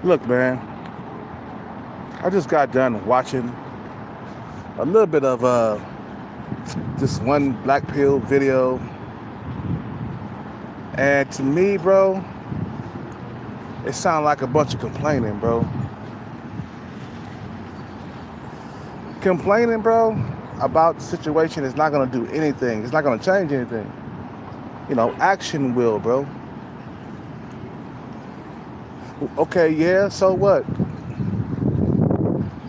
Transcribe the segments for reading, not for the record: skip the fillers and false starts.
Look, man, I just got done watching a little bit of this one black pill video, and to me, bro, it sounded like a bunch of complaining, bro. Complaining, bro, about the situation is not gonna do anything. It's not gonna change anything. Action will, bro. Okay, yeah, so what?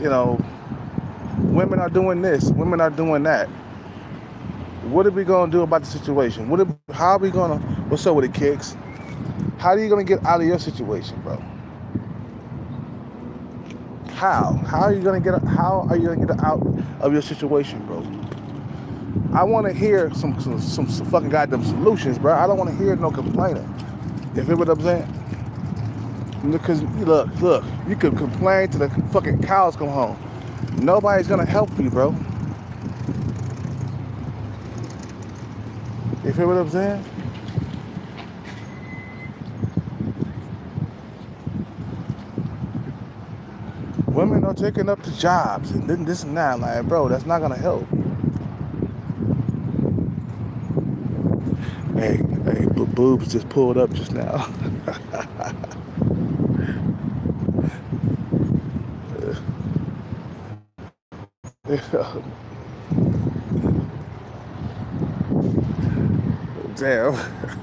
You know, Women are doing this, women are doing that. What are we gonna do about the situation? How are we gonna? What's up with the kicks? How are you gonna get out of your situation, bro? How? How are you gonna get? How are you gonna get out of your situation, bro? I want to hear some fucking goddamn solutions, bro. I don't want to hear no complaining. You feel what I'm saying? Because look, you can complain till the fucking cows come home. Nobody's gonna help you, bro. You feel what I'm saying? Women are taking up the jobs and then this and that. Like, bro, that's not gonna help. Hey, boobs just pulled up just now. Damn.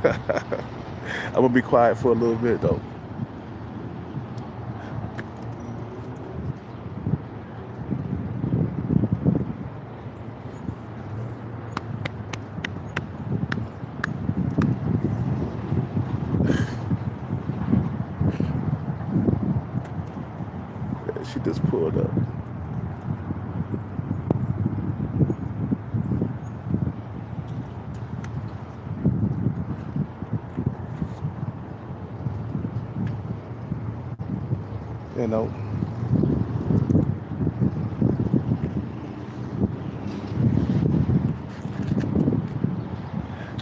I'm gonna be quiet for a little bit though. She just pulled up. You know.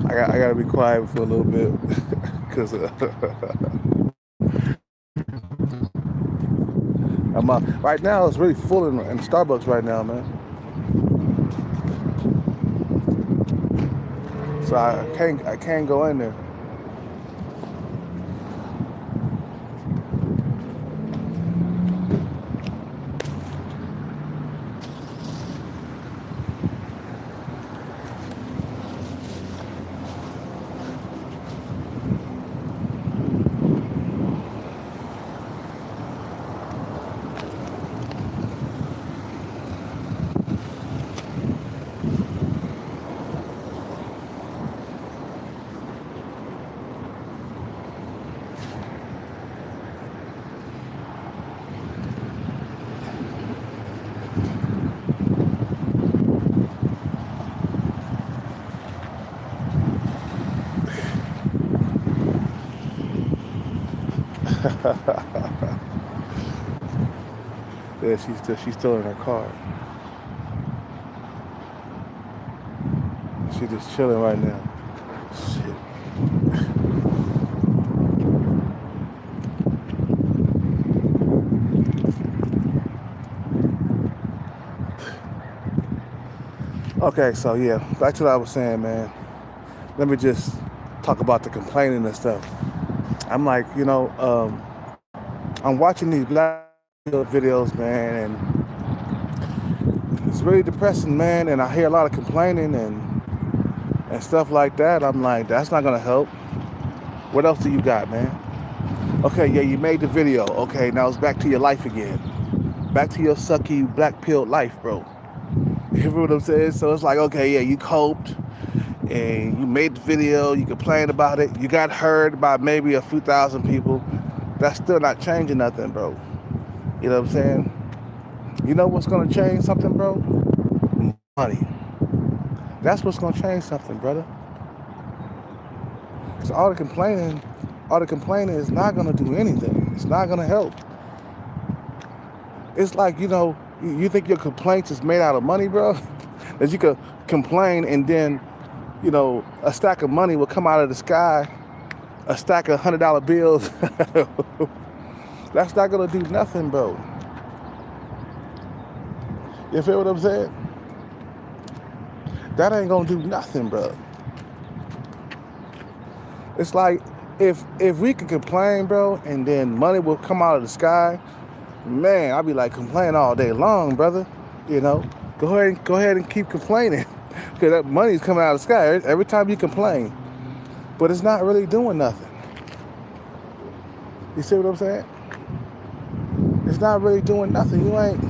I gotta be quiet for a little bit because right now it's really full in Starbucks right now, man. So I can't go in there. Yeah, she's still in her car. She's just chilling right now. Shit. Okay, so yeah, back to what I was saying, man. Let me just talk about the complaining and stuff. I'm like, I'm watching these black videos, man, and it's really depressing, man. And I hear a lot of complaining and stuff like that. I'm like, that's not gonna help. What else do you got, man? Okay, yeah, you made the video. Okay, now it's back to your life again. Back to your sucky black pill life, bro. You hear what I'm saying? So it's like, okay, yeah, you coped and you made the video, you complained about it, you got heard by maybe a few thousand people. That's still not changing nothing, bro. You know what I'm saying? You know what's gonna change something, bro? Money. That's what's gonna change something, brother. Because all the complaining is not gonna do anything. It's not gonna help. It's like, you think your complaints is made out of money, bro? That you could complain and then, a stack of money will come out of the sky, a stack of $100 bills That's not gonna do nothing, bro. You feel what I'm saying? That ain't gonna do nothing, bro. It's like if we could complain, bro, and then money will come out of the sky, man, I'd be like complain all day long, brother. You know, go ahead and keep complaining, because that money's coming out of the sky every time you complain, but it's not really doing nothing. You see what I'm saying? It's not really doing nothing. You ain't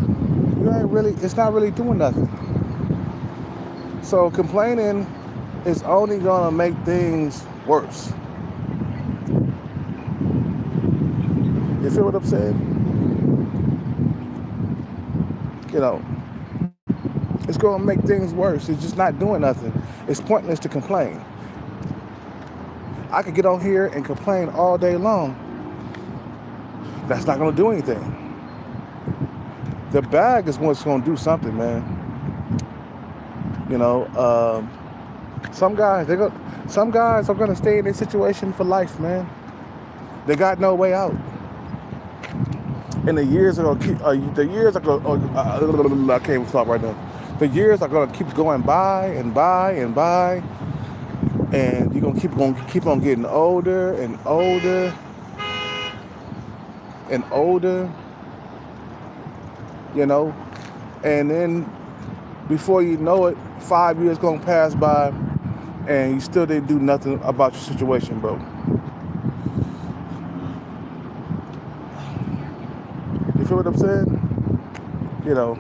really. It's not really doing nothing. So complaining is only gonna make things worse. You feel what I'm saying? You know, it's gonna make things worse. It's just not doing nothing. It's pointless to complain. I could get on here and complain all day long. That's not gonna do anything. The bag is what's gonna do something, man. You know, some guys are gonna stay in this situation for life, man. They got no way out. And the years are gonna keep. I can't even talk right now. The years are gonna keep going by and by and by, and you're gonna keep on getting older and older and older. You know, and then before you know it, 5 years gonna pass by, and you still didn't do nothing about your situation, bro. You feel what I'm saying? You know,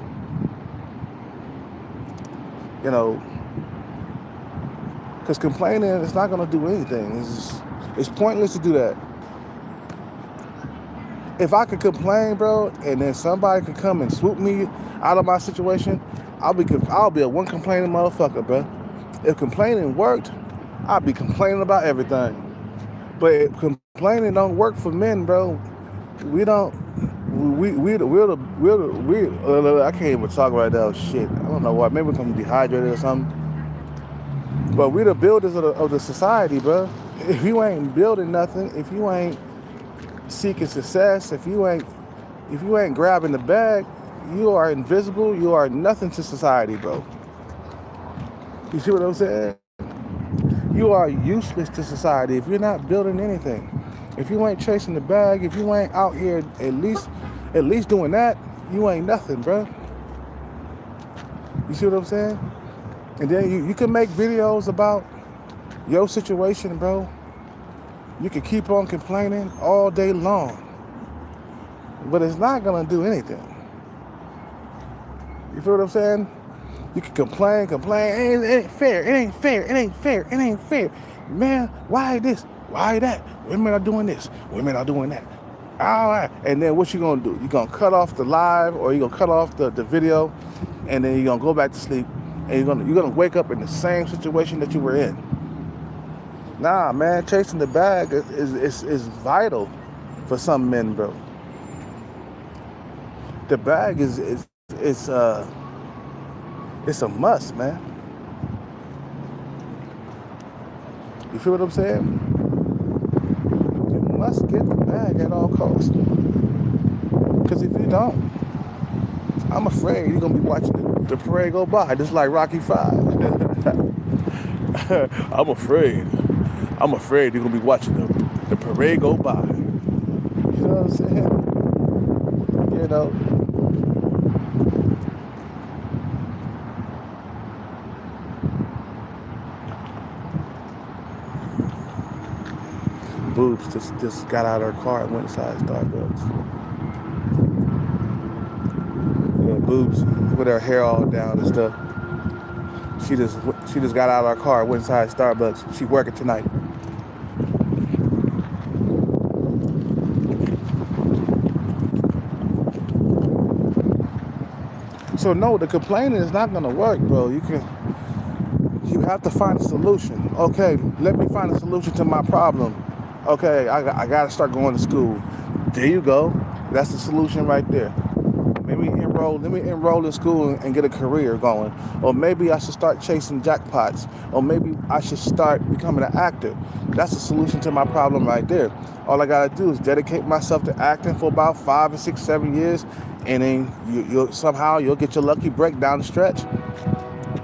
because complaining is not gonna do anything. It's pointless to do that. If I could complain, bro, and then somebody could come and swoop me out of my situation, I'll be a one complaining motherfucker, bro. If complaining worked, I'd be complaining about everything. But if complaining don't work for men, bro, we don't. I can't even talk right now. Shit, I don't know why. Maybe we're dehydrated or something. But we the builders of the society, bro. If you ain't building nothing, if you ain't seeking success, if you ain't grabbing the bag, you are invisible. You are nothing to society, bro. You see what I'm saying? You are useless to society if you're not building anything. If you ain't chasing the bag, if you ain't out here at least doing that, you ain't nothing, bro. You see what I'm saying? And then you can make videos about your situation, bro. You can keep on complaining all day long, but it's not gonna do anything. You feel what I'm saying? You can complain. It ain't fair. Man, why this? Why that? Women are doing this. Women are doing that. All right. And then what you gonna do? You gonna cut off the live, or you gonna cut off the video, and then you're gonna go back to sleep, and you're gonna wake up in the same situation that you were in. Nah, man, chasing the bag is vital for some men, bro. The bag is it's a must, man. You feel what I'm saying? You must get the bag at all costs. Because if you don't, I'm afraid you're gonna be watching the parade go by, just like Rocky V. I'm afraid you're gonna be watching the parade go by. You know what I'm saying? You know. Boobs just got out of her car and went inside Starbucks. Yeah, Boobs with her hair all down and stuff. She just got out of her car and went inside Starbucks. She working tonight. So no, the complaining is not gonna work, bro. You have to find a solution. Okay, let me find a solution to my problem. Okay, I gotta start going to school. There you go. That's the solution right there. Let me enroll in school and get a career going. Or maybe I should start chasing jackpots. Or maybe I should start becoming an actor. That's the solution to my problem right there. All I gotta do is dedicate myself to acting for about 5 or 6, 7 years, and then you'll get your lucky break down the stretch.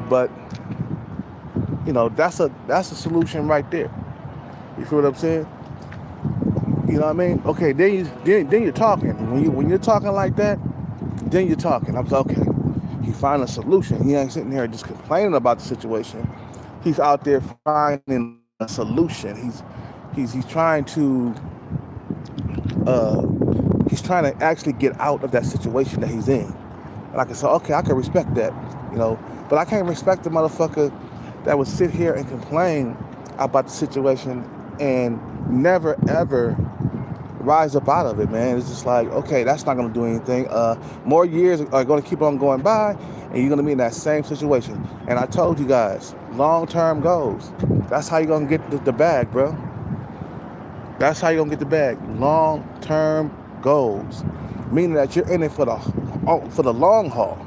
But that's a solution right there. You feel what I'm saying? You know what I mean? Okay, then you're talking. When you're talking like that, then you're talking. I'm like, okay, he found a solution. He ain't sitting here just complaining about the situation. He's out there finding a solution. He's trying to actually get out of that situation that he's in. And I can say, okay, I can respect that, but I can't respect the motherfucker that would sit here and complain about the situation and never ever rise up out of it, man. It's just like, okay, that's not gonna do anything. More years are gonna keep on going by, and you're gonna be in that same situation. And I told you guys, long-term goals. That's how you're gonna get the bag, bro. That's how you're gonna get the bag. Long-term goals, meaning that you're in it for the long haul.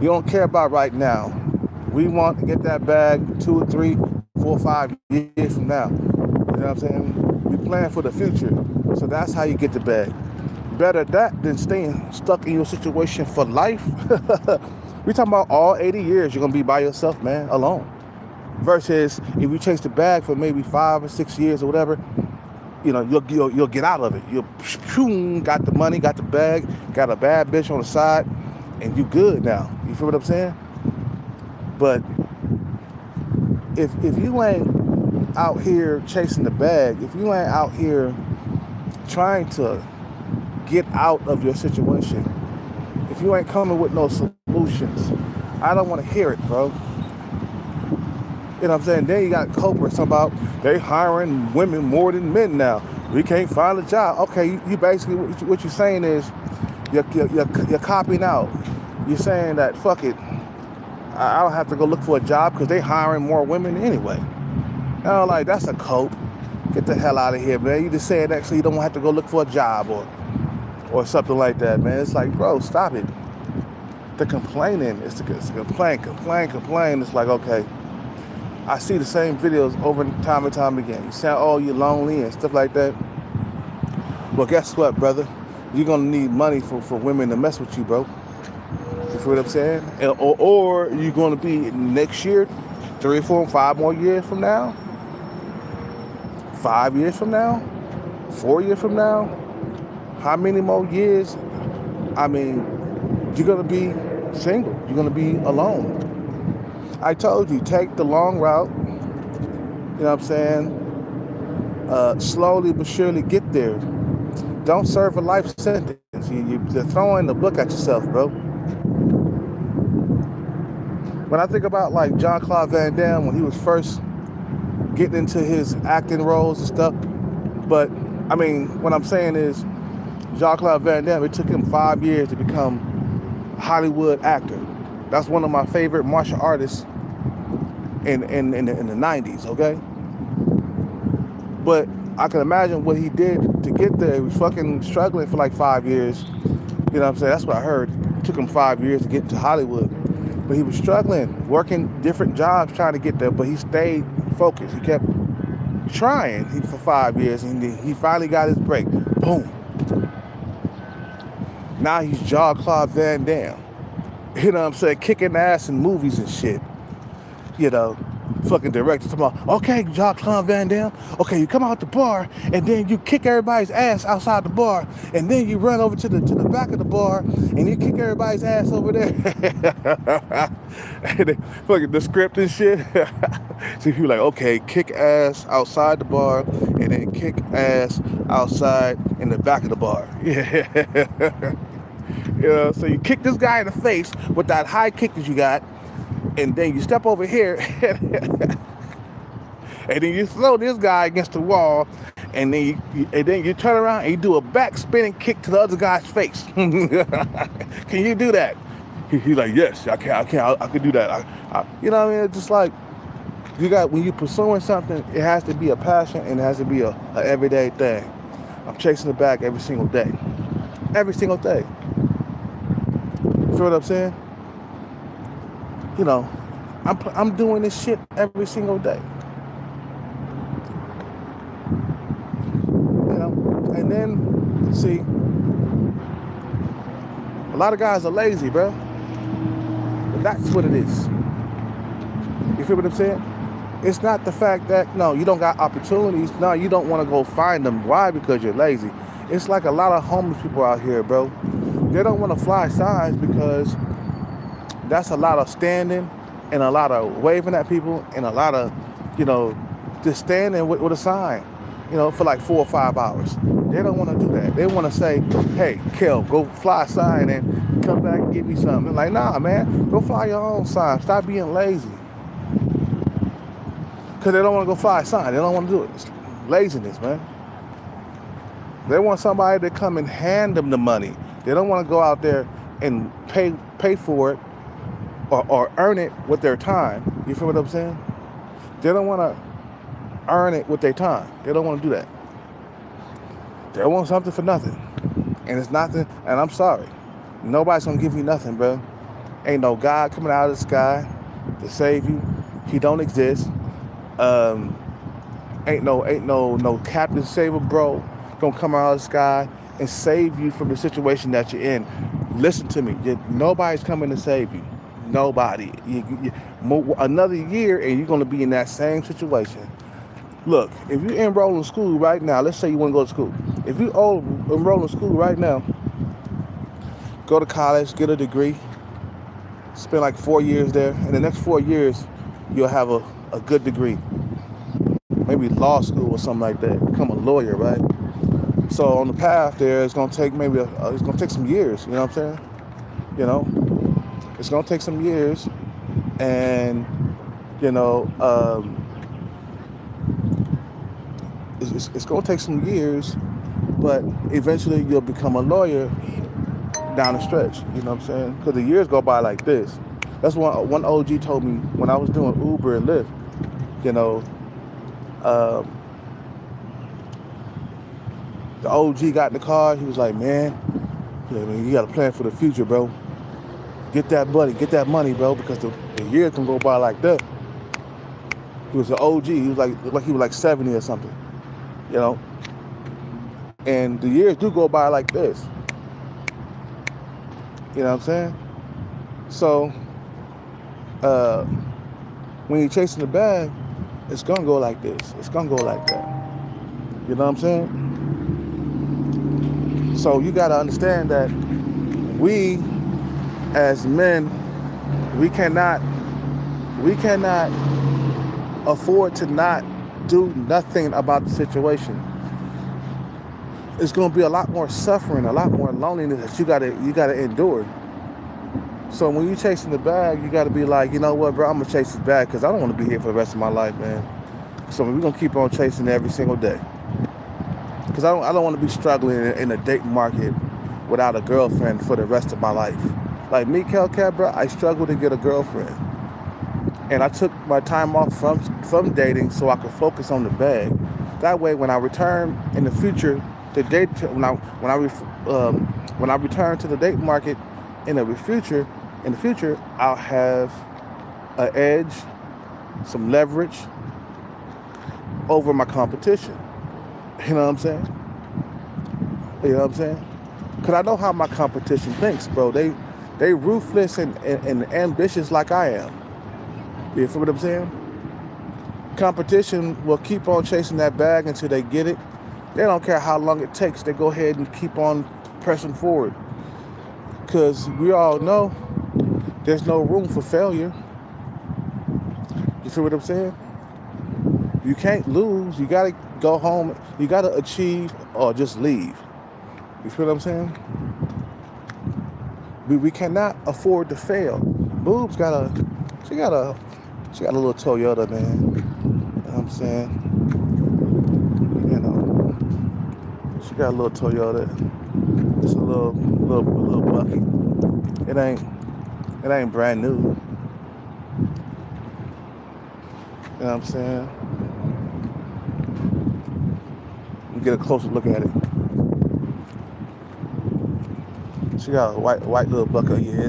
You don't care about right now. We want to get that bag 2 or 3, 4, 5 years from now. You know what I'm saying? We plan for the future. So that's how you get the bag. Better that than staying stuck in your situation for life. We talking about all 80 years you're gonna be by yourself, man, alone. Versus if you chase the bag for maybe 5 or 6 years or whatever, you'll get out of it. You'll got the money, got the bag, got a bad bitch on the side, and you good now. You feel what I'm saying? But if you ain't out here chasing the bag, if you ain't out here trying to get out of your situation, if you ain't coming with no solutions, I don't want to hear it, bro. You know what I'm saying? Then you got culprits talking about they hiring women more than men now. We can't find a job. Okay, you basically, what you're saying is you're copying out. You're saying that, fuck it, I don't have to go look for a job because they hiring more women anyway. Like, that's a cope. Get the hell out of here, man. You just saying that so you don't have to go look for a job or something like that, man. It's like, bro, stop it. The complaining is to complain. It's like, okay, I see the same videos over time and time again. You say, oh, you're lonely and stuff like that. Well, guess what, brother? You're going to need money for women to mess with you, bro. You feel what I'm saying? Or you're going to be next year, 3, 4, 5 more years from now, 5 years from now, 4 years from now, how many more years? I mean, you're going to be single. You're going to be alone. I told you, take the long route. You know what I'm saying? Slowly but surely get there. Don't serve a life sentence. You're throwing the book at yourself, bro. When I think about like Jean-Claude Van Damme when he was first getting into his acting roles and stuff, but I mean, what I'm saying is Jean-Claude Van Damme, it took him 5 years to become a Hollywood actor. That's one of my favorite martial artists in the 90s, okay? But I can imagine what he did to get there. He was fucking struggling for like 5 years. You know what I'm saying? That's what I heard. It took him 5 years to get to Hollywood. But he was struggling, working different jobs trying to get there, but he stayed focused. He kept trying for 5 years, and he finally got his break. Boom. Now he's Jean-Claude Van Damme. You know what I'm saying? Kicking ass in movies and shit. You know, fucking director talking about, okay, Jean-Claude Van Damme, okay, you come out the bar, and then you kick everybody's ass outside the bar, and then you run over to the back of the bar, and you kick everybody's ass over there. And then, fucking the script and shit. So you're like, okay, kick ass outside the bar, and then kick ass outside in the back of the bar. Yeah. You know, so you kick this guy in the face with that high kick that you got, and then you step over here, and then you throw this guy against the wall, and then you turn around and you do a back spinning kick to the other guy's face. Can you do that? He's like, yes, I can do that. You know what I mean? It's just like, when you're pursuing something, it has to be a passion, and it has to be a everyday thing. I'm chasing the bag every single day. Every single day. feel what I'm saying? You know, I'm doing this shit every single day. You know, and then see, a lot of guys are lazy, bro. But that's what it is. You feel what I'm saying? It's not the fact that, no, you don't got opportunities. No, you don't want to go find them. Why? Because you're lazy. It's like a lot of homeless people out here, bro. They don't want to fly signs because that's a lot of standing and a lot of waving at people and a lot of, just standing with a sign, for like 4 or 5 hours. They don't want to do that. They want to say, hey, Kel, go fly a sign and come back and give me something. Like, nah, man, go fly your own sign. Stop being lazy. Because they don't want to go fly a sign. They don't want to do it. It's laziness, man. They want somebody to come and hand them the money. They don't want to go out there and pay for it or earn it with their time. You feel what I'm saying? They don't want to earn it with their time. They don't want to do that. They want something for nothing. And it's nothing, and I'm sorry. Nobody's going to give you nothing, bro. Ain't no God coming out of the sky to save you. He don't exist. Ain't no Captain Saver, bro, gonna come out of the sky and save you from the situation that you're in. Listen to me. Nobody's coming to save you. Nobody. Another year and you're gonna be in that same situation. Look, if you enroll in school right now, let's say you want to go to school. If you enroll in school right now, go to college, get a degree, spend like 4 years there. In the next 4 years, you'll have a good degree. Maybe law school or something like that. Become a lawyer, right? So on the path there, it's gonna take it's gonna take some years. You know what I'm saying? It's gonna take some years, and it's gonna take some years, but eventually you'll become a lawyer down the stretch. You know what I'm saying? Because the years go by like this. That's what one OG told me when I was doing Uber and Lyft. The OG got in the car. He was like, man, you got to plan for the future, bro. Get that money, bro, because the years can go by like that. He was an OG. He was like 70 or something, and the years do go by like this. You know what I'm saying? So when you're chasing the bag, it's gonna go like this. It's gonna go like that. You know what I'm saying? So you gotta understand that we, as men, we cannot afford to not do nothing about the situation. It's gonna be a lot more suffering, a lot more loneliness that you gotta endure. So when you're chasing the bag, you gotta be like, you know what, bro, I'm gonna chase this bag because I don't want to be here for the rest of my life, man. So we're gonna keep on chasing every single day. Because I don't want to be struggling in a dating market without a girlfriend for the rest of my life. Like me, Kelcat, bro, I struggled to get a girlfriend. And I took my time off from dating so I could focus on the bag. That way, when I return in the future to date, when I return to the date market in the future, I'll have an edge, some leverage over my competition. You know what I'm saying? Because I know how my competition thinks, bro. They ruthless and ambitious like I am. You feel what I'm saying? Competition will keep on chasing that bag until they get it. They don't care how long it takes. They go ahead and keep on pressing forward. Because we all know there's no room for failure. You feel what I'm saying? You can't lose. You got to go home. You got to achieve or just leave. You feel what I'm saying? We cannot afford to fail. Boobs she got a little Toyota, man. You know what I'm saying? She got a little Toyota. It's a little bucket. It ain't brand new. You know what I'm saying? Get a closer look at it. She got a white little bucket. Yeah,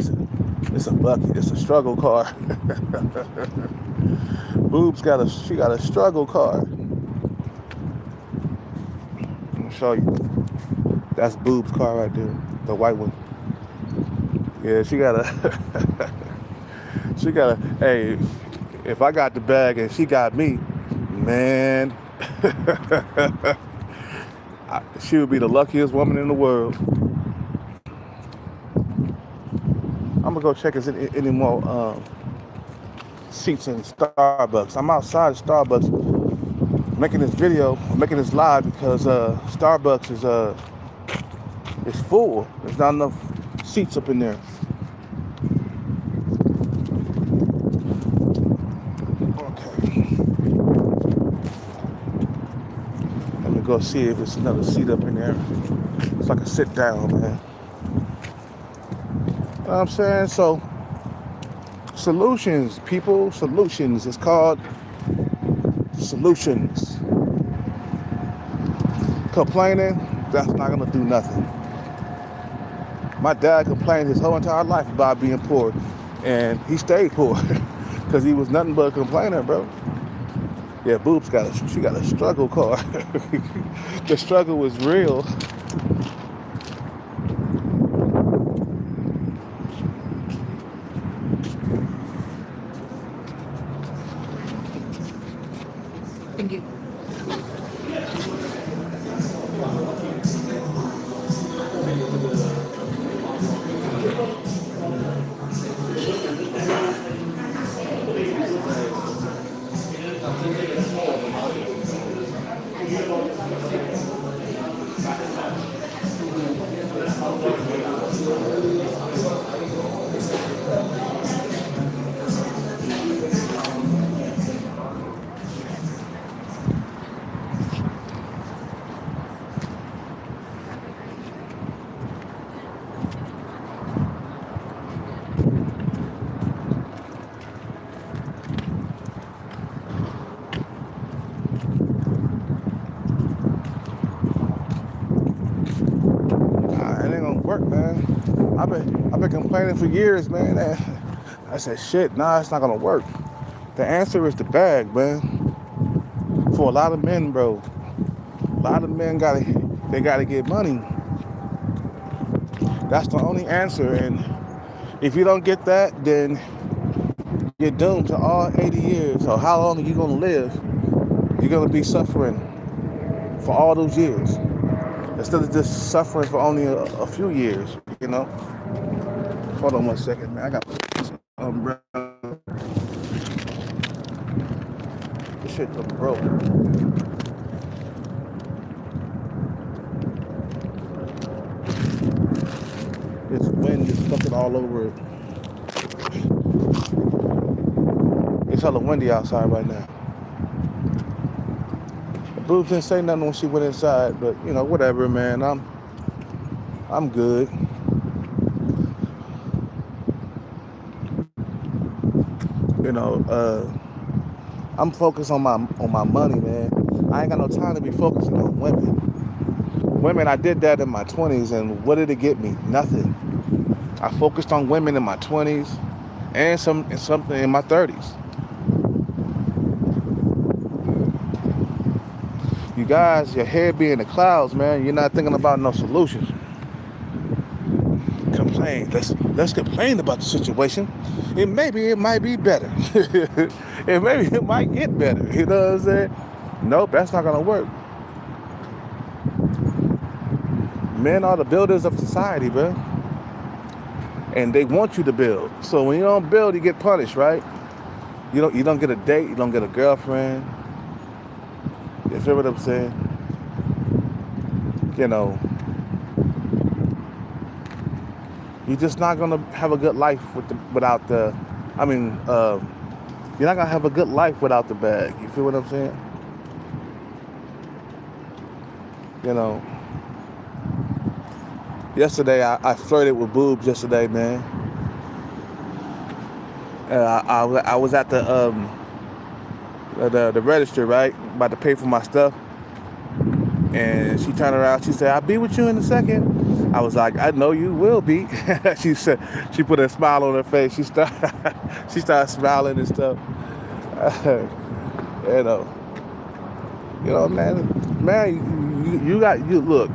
it's a bucket. It's a struggle car. Boobs she got a struggle car. Let me show you. That's Boob's car right there, the white one. Yeah, she got a. Hey, if I got the bag and she got me, man, she would be the luckiest woman in the world. I'm gonna go check if there's any more seats in Starbucks. I'm outside of Starbucks making this video, making this live because Starbucks is full. There's not enough seats up in there. Go see if it's another seat up in there. It's like a sit down, man. You know what I'm saying? So, solutions, people, solutions. It's called solutions. Complaining, that's not gonna do nothing. My dad complained his whole entire life about being poor, and he stayed poor because he was nothing but a complainer, bro. Yeah, Boobs got a struggle car. The struggle was real. Thank you. It ain't gonna work, man. I've been complaining for years, man. I said, shit, nah, it's not gonna work. The answer is the bag, man. For a lot of men, bro. A lot of men gotta get money. That's the only answer. And if you don't get that, then you're doomed to all 80 years. So how long are you gonna live? You're gonna be suffering for all those years, instead of just suffering for only a few years, you know? Hold on 1 second, man. I got this umbrella. This shit done broke. This wind is fucking all over it. It's hella windy outside right now. Boobs didn't say nothing when she went inside, but you know, whatever, man. I'm good. You know, I'm focused on my money, man. I ain't got no time to be focusing on women. Women, I did that in my 20s, and what did it get me? Nothing. I focused on women in my 20s and something in my 30s. You guys, your head be in the clouds, man. You're not thinking about no solutions. Complain. Let's complain about the situation. It might be better. It might get better. You know what I'm saying? Nope, that's not gonna work. Men are the builders of society, bro. And they want you to build. So when you don't build, you get punished, right? You don't get a date, you don't get a girlfriend. You feel what I'm saying? You know, you're just not gonna have a good life without the. I mean, you're not gonna have a good life without the bag. You feel what I'm saying? You know. Yesterday, I flirted with Boobs yesterday, man. I was at the register, right? About to pay for my stuff. And she turned around, she said, I'll be with you in a second. I was like, I know you will be. She said, she put a smile on her face. She started smiling and stuff. you know, man, you look,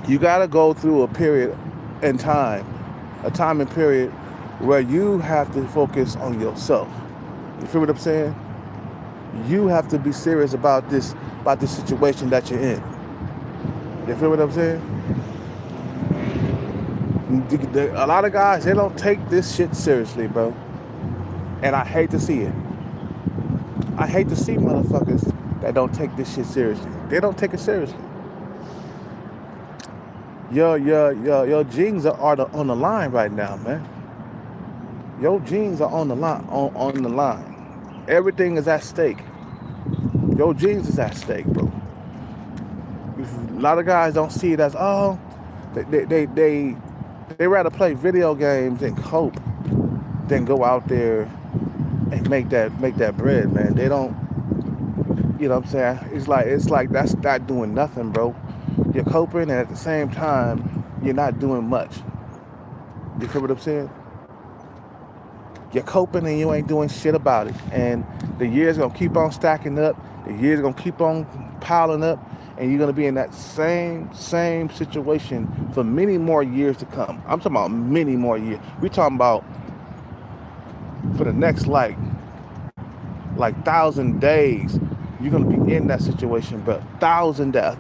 you got to go through a period in time, a time and period where you have to focus on yourself. You feel what I'm saying? You have to be serious about this situation that you're in. You feel what I'm saying? A lot of guys, they don't take this shit seriously, bro. And I hate to see it. I hate to see motherfuckers that don't take this shit seriously. They don't take it seriously. Your genes are on the line right now, man. Your genes are on the line. On the line. Everything is at stake. Your genes is at stake, bro. A lot of guys don't see it as, oh, they rather play video games and cope than go out there and make that bread, man. They don't, you know what I'm saying? It's like that's not doing nothing, bro. You're coping, and at the same time, you're not doing much. You feel what I'm saying? You're coping and you ain't doing shit about it. And the years gonna keep on stacking up. The years gonna keep on piling up. And you're gonna be in that same situation for many more years to come. I'm talking about many more years. We're talking about for the next like 1,000 days. You're gonna be in that situation, bro. 1,000 days.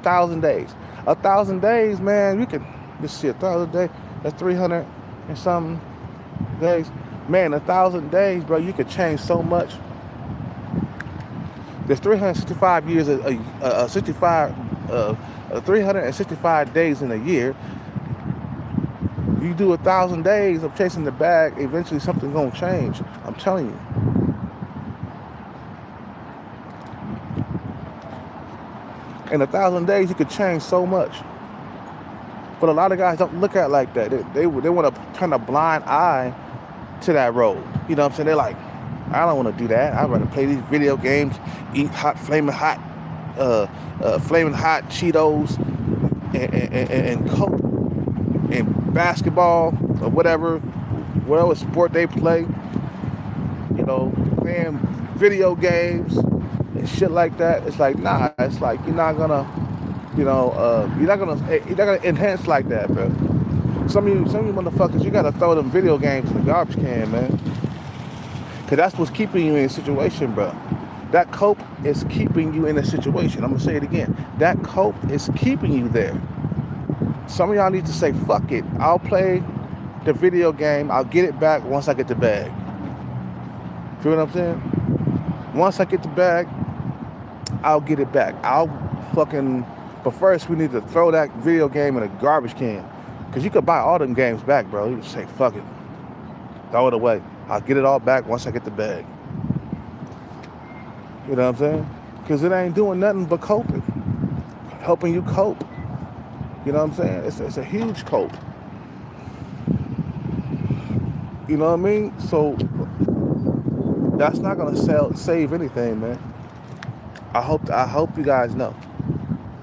1,000 days, man. You can, let's see, 1,000 days. That's 300 and something days. Man, 1,000 days, bro. You could change so much. There's 365 years, 365 days in a year. You do 1,000 days of chasing the bag, eventually something's gonna change. I'm telling you. In 1,000 days, you could change so much. But a lot of guys don't look at it like that. They want to turn a blind eye to that road. You know what I'm saying? They're like, I don't want to do that. I'd rather play these video games, eat flaming hot Cheetos, and Coke, and basketball or whatever sport they play. You know, playing video games and shit like that. It's like, nah. It's like you're not gonna enhance like that, bro. Some of you motherfuckers, you gotta throw them video games in the garbage can, man. Cause that's what's keeping you in a situation, bro. That cope is keeping you in a situation. I'm gonna say it again. That cope is keeping you there. Some of y'all need to say, fuck it. I'll play the video game. I'll get it back once I get the bag. Feel what I'm saying? Once I get the bag, I'll get it back. But first we need to throw that video game in a garbage can. Cause you could buy all them games back, bro. You can say, fuck it. Throw it away. I'll get it all back once I get the bag. You know what I'm saying? Because it ain't doing nothing but coping. Helping you cope. You know what I'm saying? It's a huge cope. You know what I mean? So that's not gonna save anything, man. I hope you guys know.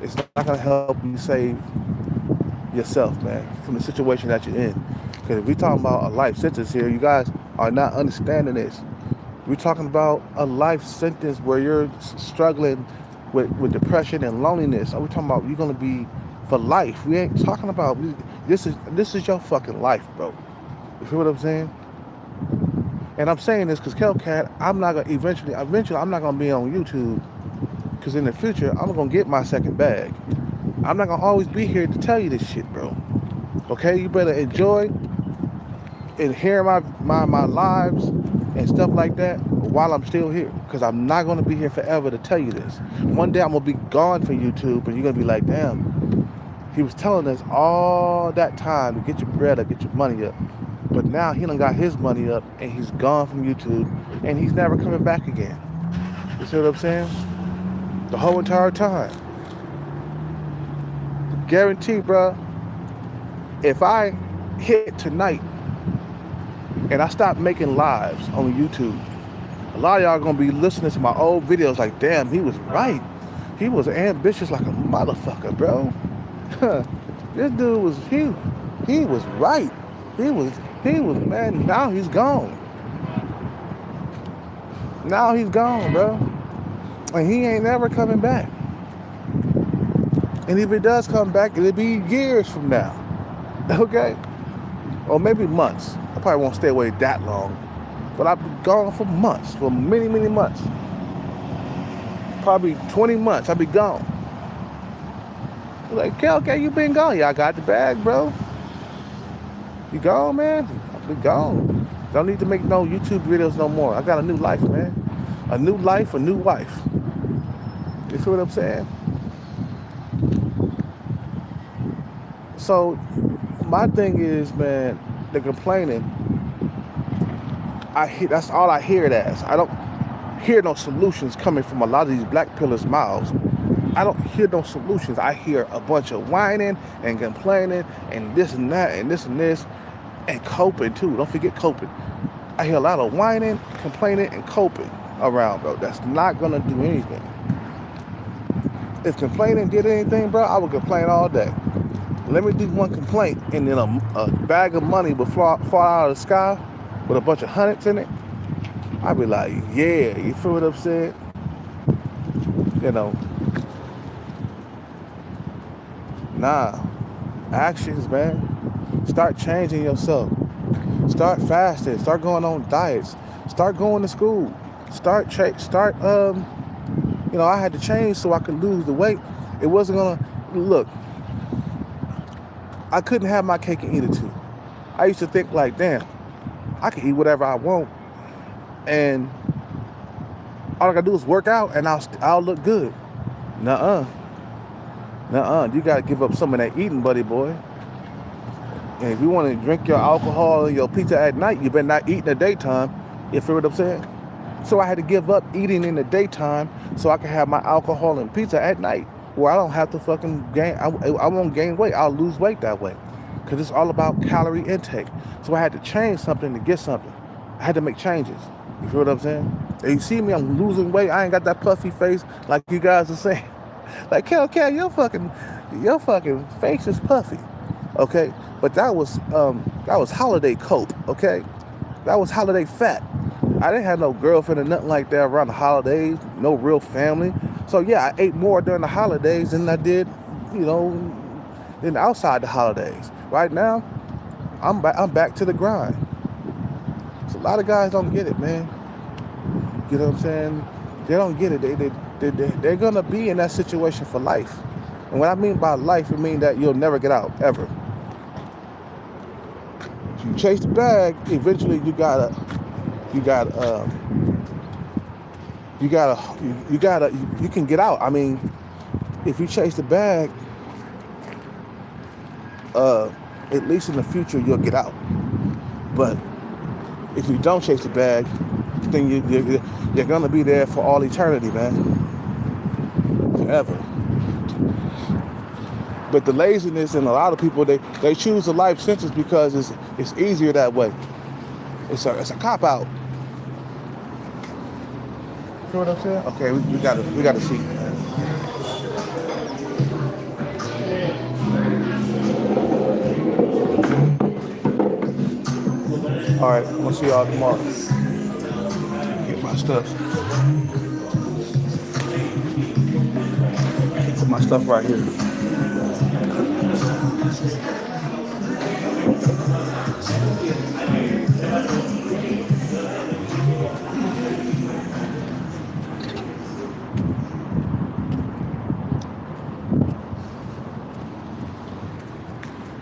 It's not gonna help you save yourself, man, from the situation that you're in. Because if we're talking about a life sentence here, you guys are not understanding this. We're talking about a life sentence where you're struggling with depression and loneliness. We're talking about you're gonna be for life. We ain't talking about this is your fucking life, bro. You feel what I'm saying? And I'm saying this because Hellcat, I'm not gonna eventually I'm not gonna be on YouTube, because in the future I'm gonna get my second bag. I'm not gonna always be here to tell you this shit, bro. Okay, you better enjoy and hear my lives and stuff like that while I'm still here, because I'm not gonna be here forever to tell you this. One day I'm gonna be gone from YouTube, and you're gonna be like, damn, he was telling us all that time to get your bread up, get your money up, but now he done got his money up and he's gone from YouTube and he's never coming back again. You see what I'm saying? The whole entire time. Guarantee, bro, if I hit tonight and I stop making lives on YouTube, a lot of y'all gonna be listening to my old videos like, damn, he was right. He was ambitious like a motherfucker, bro. This dude he was right. He was, man, now he's gone. Now he's gone, bro. And he ain't never coming back. And if he does come back, it'll be years from now. Okay? Or maybe months. I probably won't stay away that long. But I've been gone for months, for many, many months. Probably 20 months, I'll be gone. Like, okay, you been gone. Yeah, I got the bag, bro. You gone, man? I'll be gone. Don't need to make no YouTube videos no more. I got a new life, man. A new life, a new wife. You feel what I'm saying? So, my thing is, man, the complaining, that's all I hear it as. I don't hear no solutions coming from a lot of these black pillars' mouths. I don't hear no solutions. I hear a bunch of whining and complaining and this and that and this and this and coping too. Don't forget coping. I hear a lot of whining, complaining, and coping around, bro. That's not gonna do anything. If complaining did anything, bro, I would complain all day. Let me do one complaint and then a bag of money would fall out of the sky with a bunch of hundreds in it. I'd be like, yeah, you feel what I'm saying? You know, nah, actions, man. Start changing yourself. Start fasting. Start going on diets. Start going to school. You know, I had to change so I could lose the weight. It wasn't gonna, look, I couldn't have my cake and eat it too. I used to think like, damn, I can eat whatever I want and all I gotta do is work out and I'll look good. Nuh-uh. You gotta give up some of that eating, buddy boy. And if you want to drink your alcohol and your pizza at night, you better not eat in the daytime. You feel what I'm saying? So I had to give up eating in the daytime so I can have my alcohol and pizza at night, where I don't have to fucking gain. I won't gain weight. I'll lose weight that way, because it's all about calorie intake. So I had to change something to get something. I had to make changes. You feel what I'm saying? And you see me, I'm losing weight. I ain't got that puffy face like you guys are saying. Like, Kel, your fucking face is puffy. Okay, but that was holiday cope. Okay, that was holiday fat. I didn't have no girlfriend or nothing like that around the holidays. No real family. So yeah, I ate more during the holidays than I did, than outside the holidays. Right now, I'm back to the grind. So a lot of guys don't get it, man. You know what I'm saying? They don't get it. They're gonna be in that situation for life. And what I mean by life, I mean that you'll never get out ever. If you chase the bag, eventually you can get out. I mean, if you chase the bag, at least in the future you'll get out. But if you don't chase the bag, then you're gonna be there for all eternity, man, forever. But the laziness in a lot of people, they choose a life sentence because it's easier that way. It's a cop out. You know what I'm saying? Okay, we got a seat, man. All right, I'm gonna see y'all tomorrow. Get my stuff. Put my stuff right here.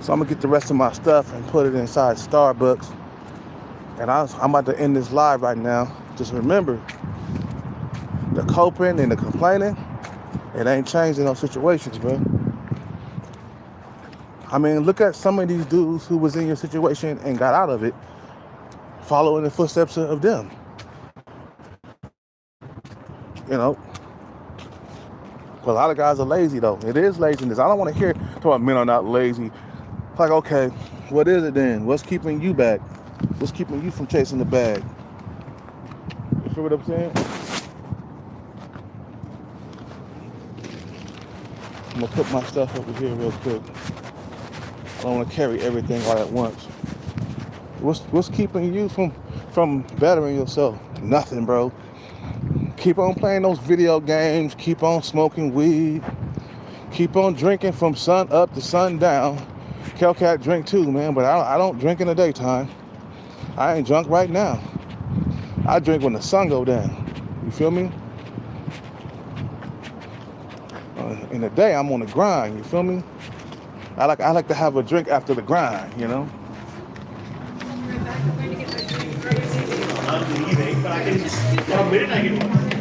So I'm gonna get the rest of my stuff and put it inside Starbucks. And I'm about to end this live right now. Just remember, the coping and the complaining, it ain't changing those situations, bro. I mean, look at some of these dudes who was in your situation and got out of it, following the footsteps of them. You know, a lot of guys are lazy though. It is laziness. I don't want to hear talk about men are not lazy. Like, okay, what is it then? What's keeping you back? What's keeping you from chasing the bag? You feel what I'm saying? I'm gonna put my stuff over here real quick. I don't want to carry everything all at once. What's keeping you from bettering yourself? Nothing, bro. Keep on playing those video games. Keep on smoking weed. Keep on drinking from sun up to sundown. Kelcat drink too, man, but I don't drink in the daytime. I ain't drunk right now. I drink when the sun go down. You feel me? In the day, I'm on the grind. You feel me? I like to have a drink after the grind. You know. I'm leaving, but I can. Well, when I get one?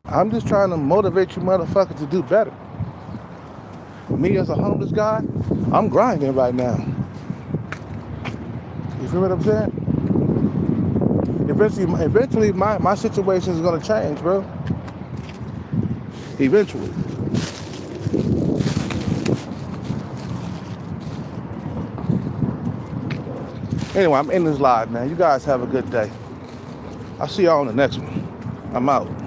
I'm just trying to motivate you motherfuckers to do better. Me as a homeless guy, I'm grinding right now. You feel what I'm saying? Eventually my situation is gonna change, bro. Eventually. Anyway, I'm in this live, man. You guys have a good day. I'll see y'all on the next one. I'm out.